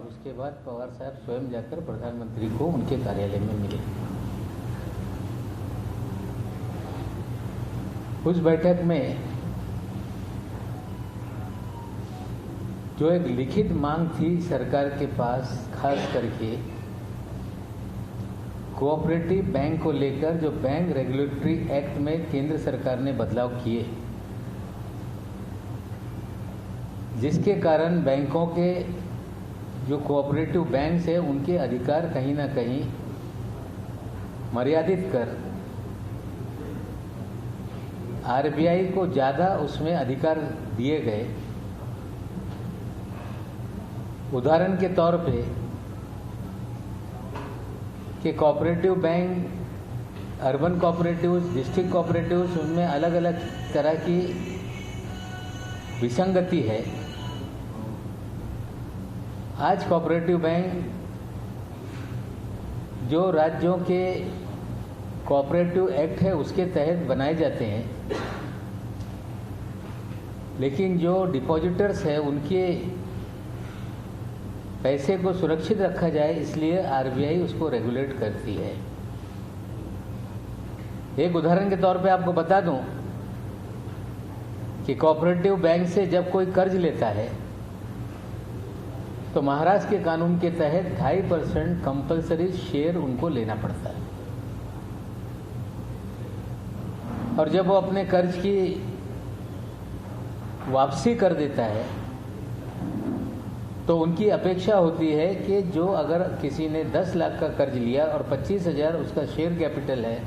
और उसके बाद पवार साहब स्वयं जाकर प्रधानमंत्री को उनके कार्यालय में मिले। उस बैठक में जो एक लिखित मांग थी सरकार के पास, खास करके कोऑपरेटिव बैंक को लेकर, जो बैंक रेगुलेटरी एक्ट में केंद्र सरकार ने बदलाव किए, जिसके कारण बैंकों के जो कोऑपरेटिव बैंक्स है उनके अधिकार कहीं ना कहीं मर्यादित कर आरबीआई को ज़्यादा उसमें अधिकार दिए गए। उदाहरण के तौर पे कि cooperative bank, urban cooperatives, district cooperatives, उनमें अलग अलग तरह की विसंगति है। आज कोऑपरेटिव बैंक जो राज्यों के कोऑपरेटिव एक्ट है उसके तहत बनाए जाते हैं, लेकिन जो डिपॉजिटर्स है उनके पैसे को सुरक्षित रखा जाए इसलिए आरबीआई उसको रेगुलेट करती है। एक उदाहरण के तौर पे आपको बता दूं कि कोऑपरेटिव बैंक से जब कोई कर्ज लेता है तो महाराष्ट्र के कानून के तहत 2.5% कंपल्सरी शेयर उनको लेना पड़ता है, और जब वो अपने कर्ज की वापसी कर देता है तो उनकी अपेक्षा होती है कि जो अगर किसी ने 10 लाख का कर्ज लिया और 25,000 उसका शेयर कैपिटल है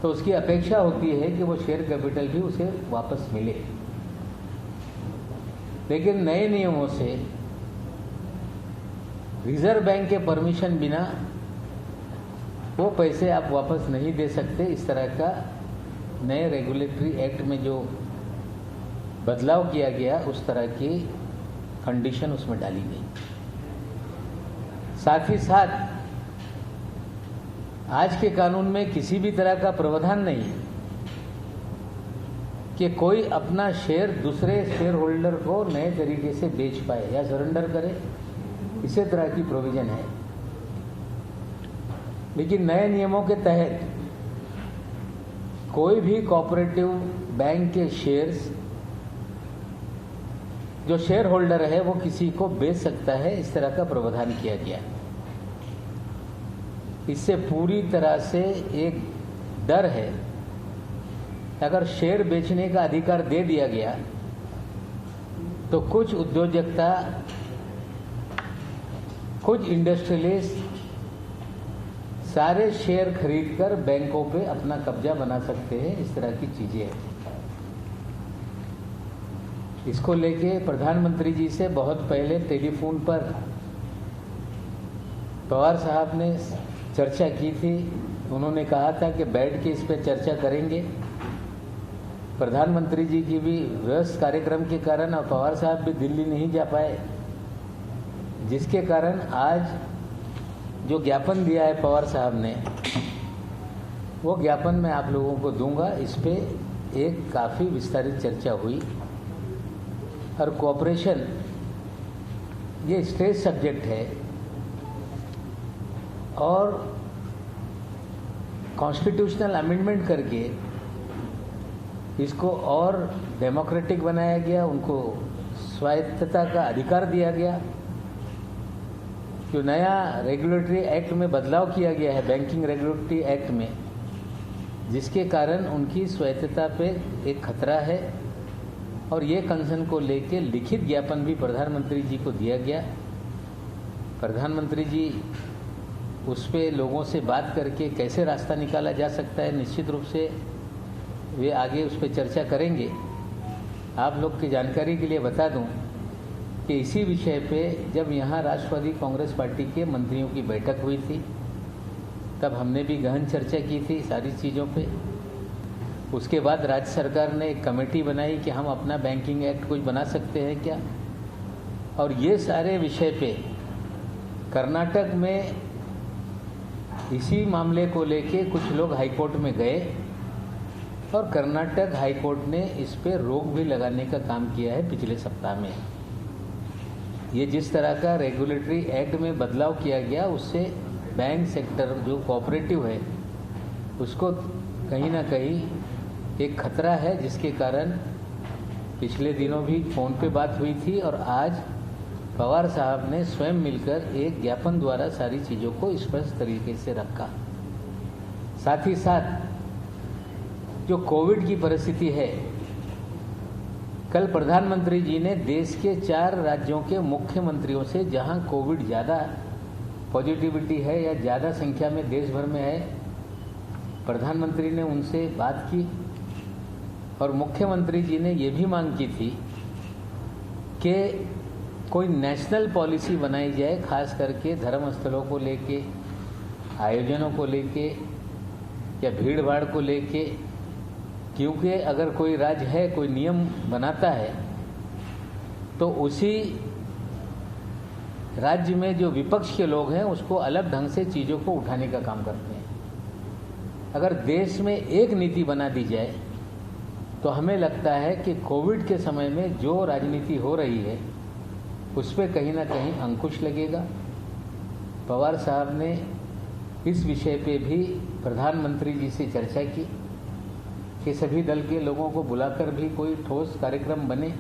तो उसकी अपेक्षा होती है कि वो शेयर कैपिटल भी उसे वापस मिले। लेकिन नए नियमों से रिजर्व बैंक के परमिशन बिना वो पैसे आप वापस नहीं दे सकते। इस तरह का नए रेगुलेटरी एक्ट में जो बदलाव किया गया उस तरह की कंडीशन उसमें डाली गई। साथ ही साथ आज के कानून में किसी भी तरह का प्रावधान नहीं है कि कोई अपना शेयर दूसरे शेयर होल्डर को नए तरीके से बेच पाए या सरेंडर करे, इसी तरह की प्रोविजन है। लेकिन नए नियमों के तहत कोई भी कोऑपरेटिव बैंक के शेयर्स जो शेयर होल्डर है वो किसी को बेच सकता है, इस तरह का प्रावधान किया गया। इससे पूरी तरह से एक डर है, अगर शेयर बेचने का अधिकार दे दिया गया तो कुछ उद्योजकता, कुछ इंडस्ट्रियलिस्ट सारे शेयर खरीदकर बैंकों पे अपना कब्जा बना सकते हैं। इस तरह की चीजें हैं। इसको लेके प्रधानमंत्री जी से बहुत पहले टेलीफोन पर पवार साहब ने चर्चा की थी। उन्होंने कहा था कि बैठ के इस पर चर्चा करेंगे। प्रधानमंत्री जी की भी व्यस्त कार्यक्रम के कारण और पवार साहब भी दिल्ली नहीं जा पाए, जिसके कारण आज जो ज्ञापन दिया है पवार साहब ने, वो ज्ञापन मैं आप लोगों को दूंगा। इस पे एक काफ़ी विस्तारित चर्चा हुई। और कोऑपरेशन ये स्टेट सब्जेक्ट है और कॉन्स्टिट्यूशनल अमेंडमेंट करके इसको और डेमोक्रेटिक बनाया गया, उनको स्वायत्तता का अधिकार दिया गया। जो नया रेगुलेटरी एक्ट में बदलाव किया गया है, बैंकिंग रेगुलेटरी एक्ट में, जिसके कारण उनकी स्वायत्तता पे एक खतरा है, और ये कंसर्न को लेके लिखित ज्ञापन भी प्रधानमंत्री जी को दिया गया। प्रधानमंत्री जी उस पे लोगों से बात करके कैसे रास्ता निकाला जा सकता है, निश्चित रूप से वे आगे उस पर चर्चा करेंगे। आप लोग की जानकारी के लिए बता दूं कि इसी विषय पे जब यहाँ राष्ट्रवादी कांग्रेस पार्टी के मंत्रियों की बैठक हुई थी, तब हमने भी गहन चर्चा की थी सारी चीज़ों पे। उसके बाद राज्य सरकार ने एक कमेटी बनाई कि हम अपना बैंकिंग एक्ट कुछ बना सकते हैं क्या, और ये सारे विषय पे कर्नाटक में इसी मामले को लेके कुछ लोग हाईकोर्ट में गए और कर्नाटक हाईकोर्ट ने इस पे रोक भी लगाने का काम किया है पिछले सप्ताह में। ये जिस तरह का रेगुलेटरी एक्ट में बदलाव किया गया उससे बैंक सेक्टर जो कोऑपरेटिव है उसको कहीं ना कहीं एक खतरा है, जिसके कारण पिछले दिनों भी फ़ोन पे बात हुई थी और आज पवार साहब ने स्वयं मिलकर एक ज्ञापन द्वारा सारी चीज़ों को स्पष्ट तरीके से रखा। साथ ही साथ जो कोविड की परिस्थिति है, कल प्रधानमंत्री जी ने देश के 4 राज्यों के मुख्यमंत्रियों से, जहां कोविड ज़्यादा पॉजिटिविटी है या ज़्यादा संख्या में देश भर में है, प्रधानमंत्री ने उनसे बात की और मुख्यमंत्री जी ने ये भी मांग की थी कि कोई नेशनल पॉलिसी बनाई जाए, खास करके धर्म स्थलों को लेके, आयोजनों को लेके या भीड़ भाड़ को लेके, क्योंकि अगर कोई राज्य है कोई नियम बनाता है तो उसी राज्य में जो विपक्ष के लोग हैं उसको अलग ढंग से चीज़ों को उठाने का काम करते हैं। अगर देश में एक नीति बना दी जाए तो हमें लगता है कि कोविड के समय में जो राजनीति हो रही है उस पर कहीं ना कहीं अंकुश लगेगा। पवार साहब ने इस विषय पे भी प्रधानमंत्री जी से चर्चा की कि सभी दल के लोगों को बुलाकर भी कोई ठोस कार्यक्रम बने,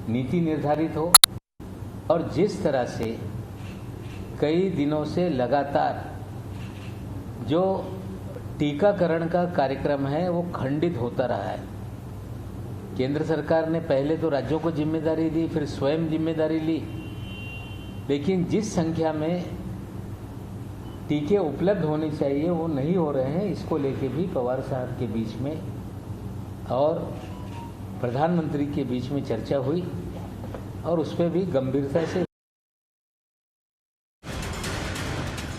नीति निर्धारित हो। और जिस तरह से कई दिनों से लगातार जो टीकाकरण का कार्यक्रम है वो खंडित होता रहा है। केंद्र सरकार ने पहले तो राज्यों को जिम्मेदारी दी, फिर स्वयं जिम्मेदारी ली, लेकिन जिस संख्या में टीके उपलब्ध होने चाहिए वो नहीं हो रहे हैं। इसको लेके भी पवार साहब के बीच में और प्रधानमंत्री के बीच में चर्चा हुई और उस पर भी गंभीरता से।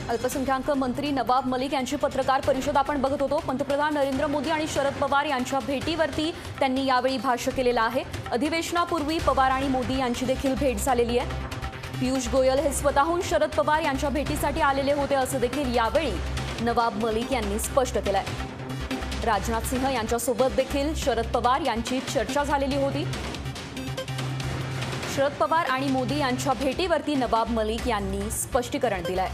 अल्पसंख्याक मंत्री नवाब मलिक यांची पत्रकार परिषद आपण बघत होतो। पंतप्रधान नरेंद्र मोदी आणि शरद पवार यांच्या भेटीवरती त्यांनी यावेळी भाष्य केलेलं आहे। अधिवेशनापूर्वी पवार आणि मोदी यांची देखील भेट झालेली आहे। पीयूष गोयल हे स्वतःहून शरद पवार यांच्या भेटीसाठी आलेले होते असं देखील यावेळी नवाब मलिक यांनी स्पष्ट केलंय। राजनाथ सिंह यांच्यासोबत देखील शरद पवार यांची चर्चा झालेली होती। शरद पवार आणि मोदी यांच्या भेटीवरती नवाब मलिक यांनी स्पष्टीकरण दिलंय।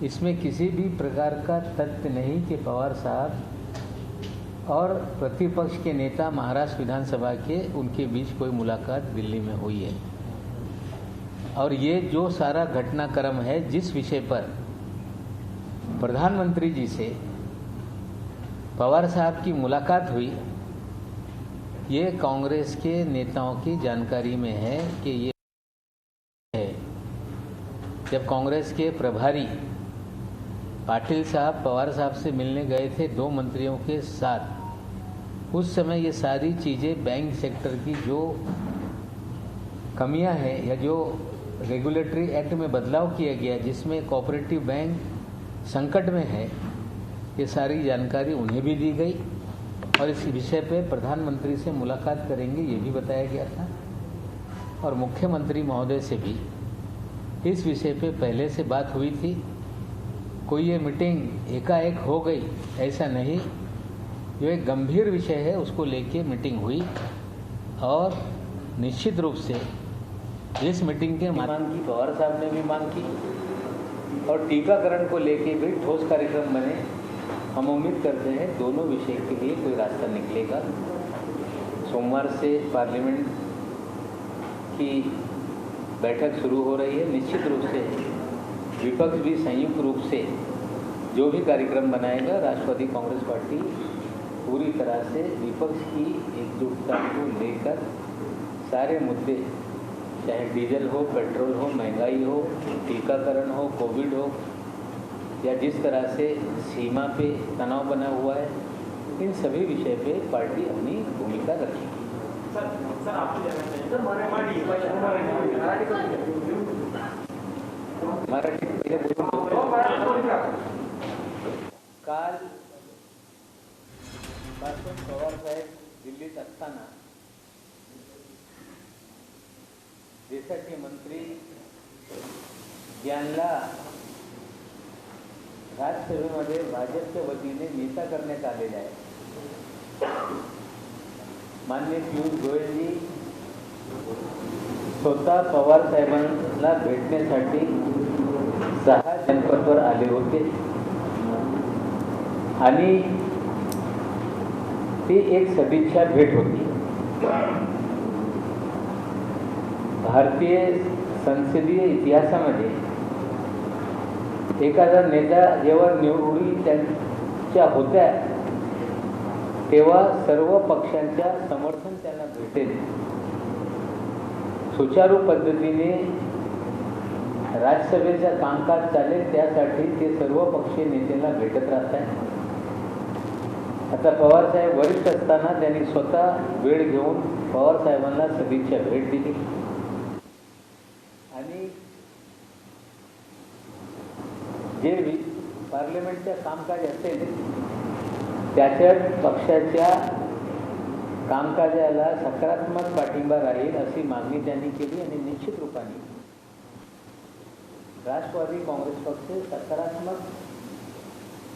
इसमें किसी भी प्रकार का तथ्य नहीं कि पवार साहब और प्रतिपक्ष के नेता महाराष्ट्र विधानसभा के उनके बीच कोई मुलाकात दिल्ली में हुई है। और ये जो सारा घटनाक्रम है, जिस विषय पर प्रधानमंत्री जी से पवार साहब की मुलाकात हुई, ये कांग्रेस के नेताओं की जानकारी में है कि ये है जब कांग्रेस के प्रभारी पाटिल साहब पवार साहब से मिलने गए थे 2 मंत्रियों के साथ, उस समय ये सारी चीज़ें बैंक सेक्टर की जो कमियां हैं या जो रेगुलेटरी एक्ट में बदलाव किया गया जिसमें कोऑपरेटिव बैंक संकट में है, ये सारी जानकारी उन्हें भी दी गई और इस विषय पे प्रधानमंत्री से मुलाकात करेंगे ये भी बताया गया था। और मुख्यमंत्री महोदय से भी इस विषय पे पहले से बात हुई थी। कोई ये मीटिंग एकाएक हो गई ऐसा नहीं, जो एक गंभीर विषय है उसको लेके मीटिंग हुई और निश्चित रूप से इस मीटिंग के मांग की पवार साहब ने भी मांग की और टीकाकरण को लेके भी ठोस कार्यक्रम बने। हम उम्मीद करते हैं दोनों विषय के लिए कोई रास्ता निकलेगा। सोमवार से पार्लियामेंट की बैठक शुरू हो रही है। निश्चित रूप से विपक्ष भी संयुक्त रूप से जो भी कार्यक्रम बनाएगा, राष्ट्रवादी कांग्रेस पार्टी पूरी तरह से विपक्ष की एकजुटता को लेकर सारे मुद्दे, चाहे डीजल हो, पेट्रोल हो, महंगाई हो, टीकाकरण हो, कोविड हो या जिस तरह से सीमा पे तनाव बना हुआ है, इन सभी विषय पे पार्टी अपनी भूमिका रखेगी। मराठी काल पासून पवार साहेब दिल्लीत असताना देशाचे मंत्री यांना राज्यसभेमध्ये भाजपच्या वतीने नेता करण्यात आलेला आहे। माननीय पीयूष गोयल जी स्वतः पवार साहेबांना भेटण्यासाठी 6 जनपदवर आले होते आणि ती एक सदिच्छा भेट होती. भारतीय संसदीय इतिहासामध्ये एखादा नेता जेव्हा निवडी त्यांच्या होत्या तेव्हा सर्व पक्षांच्या समर्थन त्यांना भेटेल. सुचारू पद्धतीने राज्यसभेचं कामकाज चालेल त्यासाठी ते सर्व पक्षीय नेत्यांना भेटत राहतात. आता पवार साहेब वरिष्ठ असताना त्यांनी स्वतः वेळ घेऊन पवार साहेबांना सदिच्छा भेट दिली आणि जे पार्लमेंटचं कामकाज असेल त्याच्यात पक्षाच्या कामकाजाला सकारात्मक पाठिंबा राहील अशी मागणी त्यांनी केली आणि निश्चित रूपाने राष्ट्रवादी काँग्रेस पक्ष सकारात्मक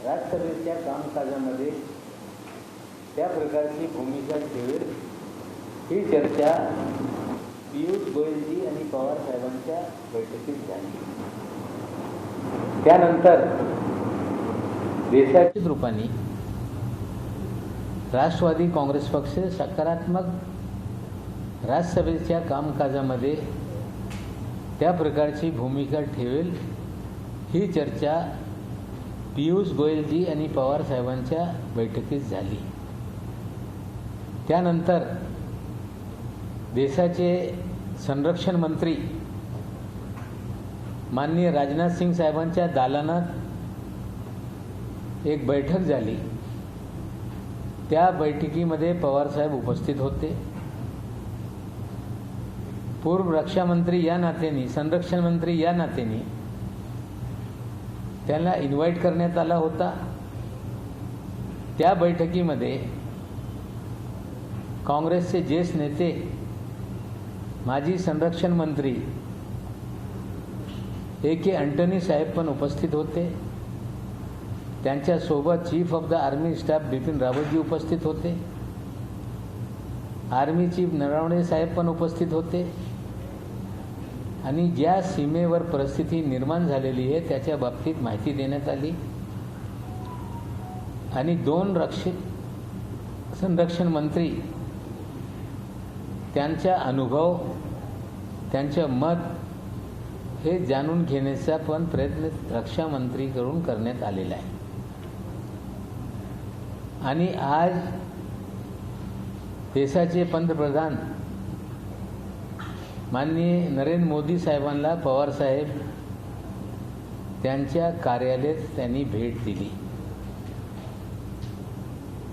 राज्यसभेच्या कामकाजामध्ये त्या प्रकारची भूमिका ठेवेल ही चर्चा पियुष गोयलजी आणि पवार साहेबांच्या बैठकीत झाली. त्यानंतर देशाच्या रूपाने राष्ट्रवादी काँग्रेस पक्ष सकारात्मक राज्यसभेच्या कामकाजामध्ये त्या प्रकारची भूमिका ठेवेल ही चर्चा पियुष गोयलजी आणि पवार साहेबांच्या बैठकीत झाली. त्यानंतर देशाचे संरक्षण मंत्री माननीय राजनाथ सिंग साहेबांच्या दालनात एक बैठक झाली. त्या बैठकीमध्ये पवार साहेब उपस्थित होते. पूर्व रक्षा मंत्री या नात्याने संरक्षण मंत्री या नात्याने त्यांना इन्व्हाइट करण्यात आला होता. त्या बैठकीमध्ये काँग्रेसचे ज्येष्ठ नेते माजी संरक्षण मंत्री A.K. अँटनी साहेब पण उपस्थित होते. त्यांच्यासोबत chief of the army staff Bipin रावतजी उपस्थित होते. आर्मी चीफ नरवणे साहेब पण उपस्थित होते आणि ज्या सीमेवर परिस्थिती निर्माण झालेली आहे त्याच्या बाबतीत माहिती देण्यात आली आणि 2 संरक्षण मंत्री त्यांचा अनुभव त्यांचे मत हे जाणून घेण्याचा पण प्रयत्न रक्षा मंत्रीकडून करण्यात आलेला आहे. आणि आज देशाचे पंतप्रधान माननीय नरेंद्र मोदी साहेबांना पवार साहेब त्यांच्या कार्यालयात त्यांनी भेट दिली.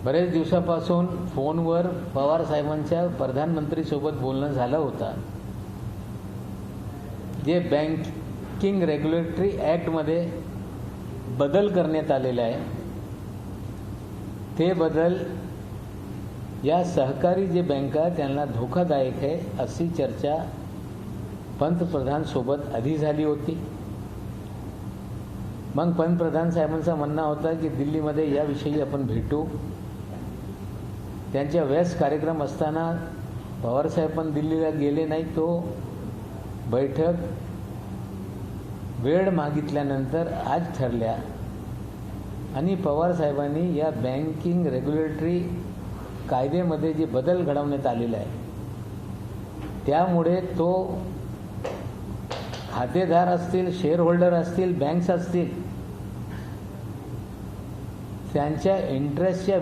बरेच दिवसापासून फोनवर पवार साहेबांच्या प्रधानमंत्रीसोबत बोलणं झालं होतं. जे बँकिंग रेग्युलेटरी ॲक्टमध्ये बदल करण्यात आलेला आहे ते बदल या सहकारी जे बँका त्यांना धोकादायक आहे अशी चर्चा पंतप्रधान सोबत आधी झाली होती. मग पंतप्रधान साहेबांचा म्हणणं होता की दिल्लीमध्ये याविषयी आपण भेटू. त्यांच्या व्यस्त कार्यक्रम असताना पवार साहेब पण दिल्लीला गेले नाही. तो बैठक वेळ मागितल्यानंतर आज ठरल्या आणि पवार साहेबांनी या बँकिंग रेग्युलेटरी कायद्यामध्ये जे बदल घडवण्यात आलेला आहे त्यामुळे तो खातेदार असतील, शेअर होल्डर असतील, बँक्स असतील त्यांच्या इंटरेस्टच्या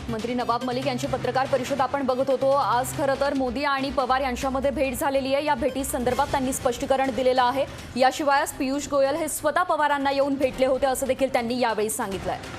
मंत्री नवाब मलिक यांची पत्रकार परिषद आपण बघत होतो. आज खरं तर मोदी आणि पवार यांच्यामध्ये भेट झालेली आहे. या भेटी संदर्भात त्यांनी स्पष्टीकरण दिलेलं आहे. याशिवाय पियुष गोयल हे स्वतः पवारांना येऊन भेटले होते असं देखील त्यांनी यावेळी सांगितलं आहे.